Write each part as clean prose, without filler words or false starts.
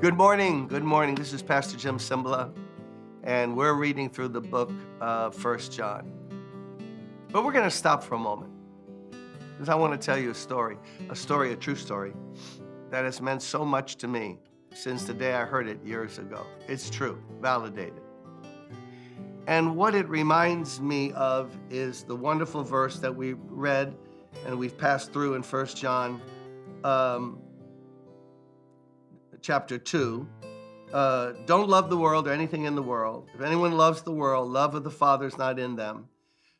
Good morning. Good morning. This is Pastor Jim Cymbala, and we're reading through the book of 1 John. But we're going to stop for a moment because I want to tell you a true story that has meant so much to me since the day I heard it years ago. It's true, validated. And what it reminds me of is the wonderful verse that we read and we've passed through in 1 John chapter 2. Don't love the world or anything in the world. If anyone loves the world, love of the Father is not in them.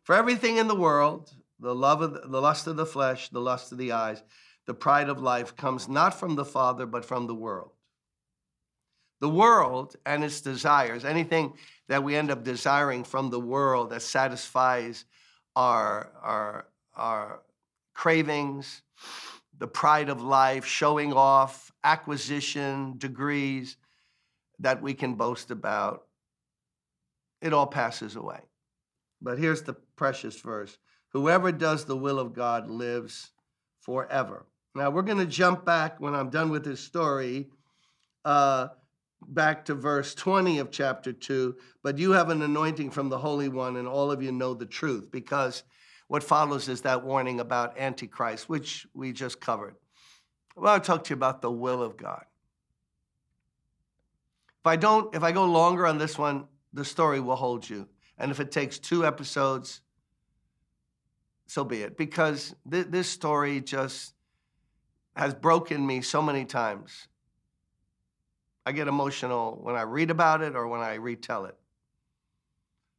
For everything in the world, the lust of the flesh, the lust of the eyes, the pride of life comes not from the Father, but from the world. The world and its desires, anything that we end up desiring from the world that satisfies our cravings, the pride of life, showing off, acquisition, degrees that we can boast about, it all passes away. But here's the precious verse. Whoever does the will of God lives forever. Now we're going to jump back when I'm done with this story, back to verse 20 of chapter 2. But you have an anointing from the Holy One, and all of you know the truth, because what follows is that warning about Antichrist, which we just covered. Well, I'll talk to you about the will of God. If I go longer on this one, the story will hold you. And if it takes 2 episodes, so be it. Because this story just has broken me so many times. I get emotional when I read about it or when I retell it.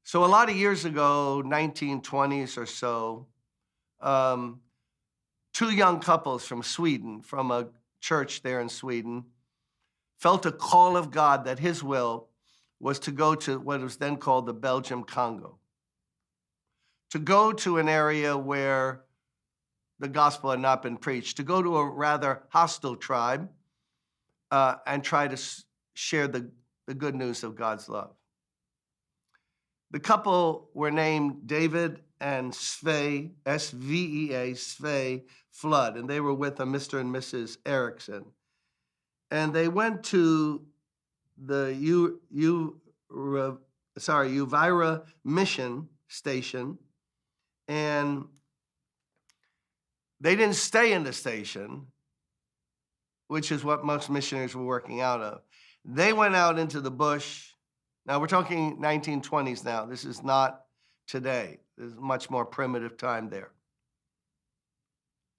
So a lot of years ago, 1920s or so, 2 young couples from Sweden, from a church there in Sweden, felt a call of God that his will was to go to what was then called the Belgium Congo, to go to an area where the gospel had not been preached, to go to a rather hostile tribe and try to share the good news of God's love. The couple were named David and Svea, S-V-E-A, Svea Flood, and they were with a Mr. and Mrs. Erickson. And they went to the Uvira mission station, and they didn't stay in the station, which is what most missionaries were working out of. They went out into the bush. Now, we're talking 1920s now. This is not today. There's a much more primitive time there.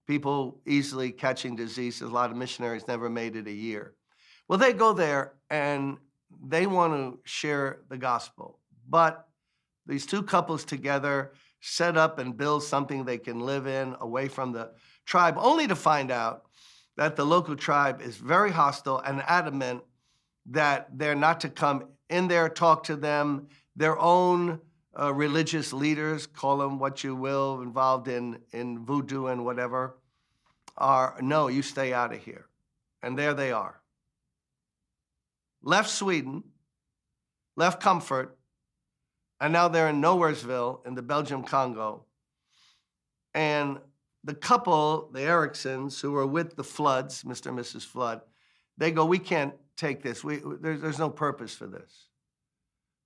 People easily catching diseases. A lot of missionaries never made it a year. Well, they go there and they want to share the gospel. But these 2 couples together set up and build something they can live in away from the tribe, only to find out that the local tribe is very hostile and adamant that they're not to come in there, talk to them. Their own religious leaders, call them what you will, involved in voodoo and whatever, no, you stay out of here. And there they are. Left Sweden, left comfort, and now they're in Nowheresville in the Belgium Congo. And the couple, the Ericksons, who were with the Floods, Mr. and Mrs. Flood, they go, we can't take this. There's no purpose for this.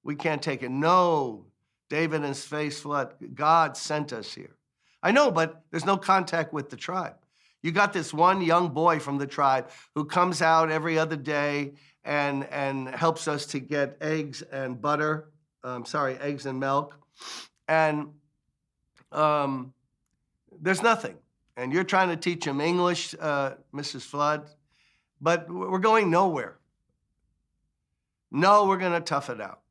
We can't take it. No, David and Svea Flood, God sent us here. I know, but there's no contact with the tribe. You got this one young boy from the tribe who comes out every other day and helps us to get eggs and butter, eggs and milk. And there's nothing. And you're trying to teach him English, Mrs. Flood, but we're going nowhere. No, we're going to tough it out,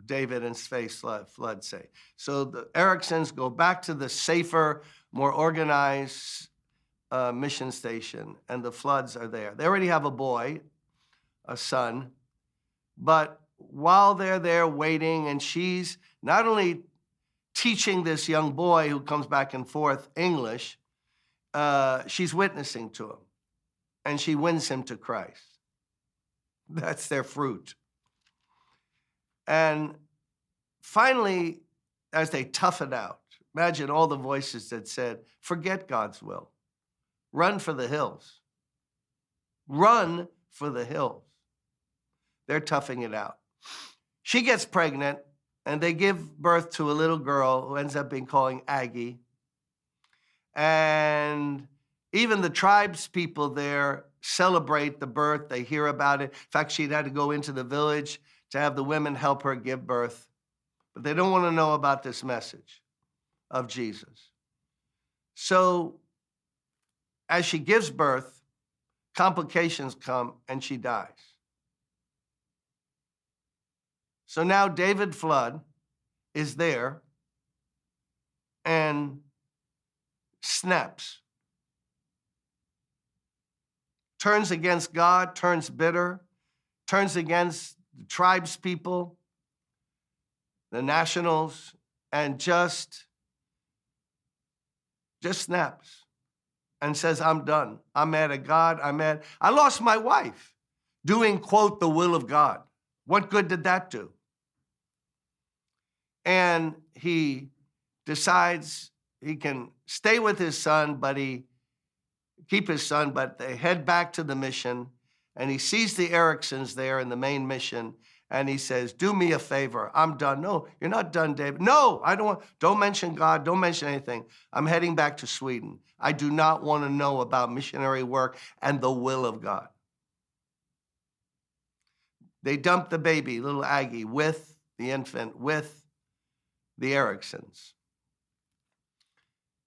David and Svea Flood say. So the Ericksons go back to the safer, more organized mission station, and the Floods are there. They already have a boy, a son, but while they're there waiting, and she's not only teaching this young boy who comes back and forth English, she's witnessing to him, and she wins him to Christ. That's their fruit. And finally, as they tough it out, imagine all the voices that said, forget God's will. Run for the hills. Run for the hills. They're toughing it out. She gets pregnant, and they give birth to a little girl who ends up being called Aggie. And even the tribes people there celebrate the birth. They hear about it. In fact, she'd had to go into the village to have the women help her give birth. But they don't want to know about this message of Jesus. So as she gives birth, complications come and she dies. So now David Flood is there and snaps. Turns against God, turns bitter, turns against the tribes people, the nationals, and just snaps and says, I'm done. I'm mad at God. I lost my wife doing, quote, the will of God. What good did that do? And he decides he can stay with his son, but keep his son, but they head back to the mission, and he sees the Ericksons there in the main mission, and he says, do me a favor. I'm done. No, you're not done, David. No, I don't mention God. Don't mention anything. I'm heading back to Sweden. I do not want to know about missionary work and the will of God. They dump the baby, little Aggie, with the infant, with the Ericksons.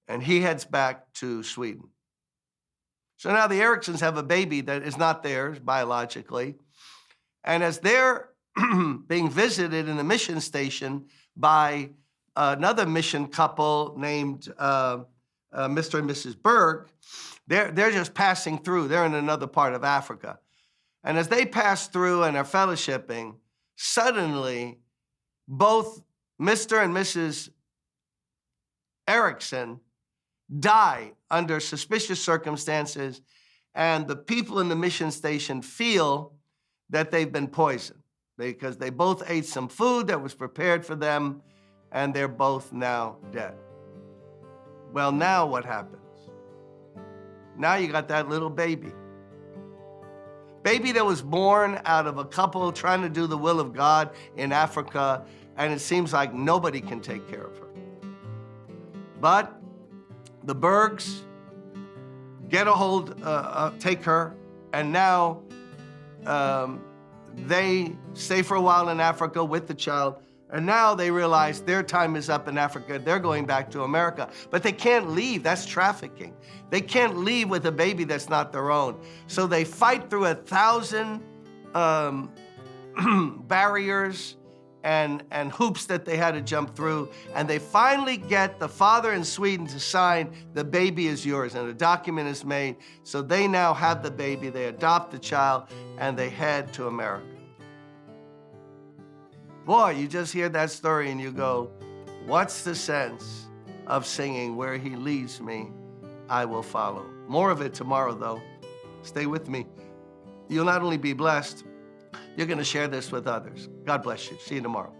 And he heads back to Sweden. So now the Ericksons have a baby that is not theirs biologically. And as they're being visited in the mission station by another mission couple named Mr. and Mrs. Berg, they're just passing through. They're in another part of Africa. And as they pass through and are fellowshipping, suddenly both Mr. and Mrs. Erickson die under suspicious circumstances, and the people in the mission station feel that they've been poisoned because they both ate some food that was prepared for them, and they're both now dead. Well, now what happens? Now you got that little baby. Baby that was born out of a couple trying to do the will of God in Africa, and it seems like nobody can take care of her. But the Bergs get a hold, take her, and now they stay for a while in Africa with the child, and now they realize their time is up in Africa. They're going back to America, but they can't leave. That's trafficking. They can't leave with a baby that's not their own. So they fight through 1,000 barriers and hoops that they had to jump through, and they finally get the father in Sweden to sign, the baby is yours, and a document is made. So they now have the baby, they adopt the child, and they head to America. Boy, you just hear that story and you go, what's the sense of singing, where he leads me, I will follow? More of it tomorrow, though. Stay with me. You'll not only be blessed, you're going to share this with others. God bless you. See you tomorrow.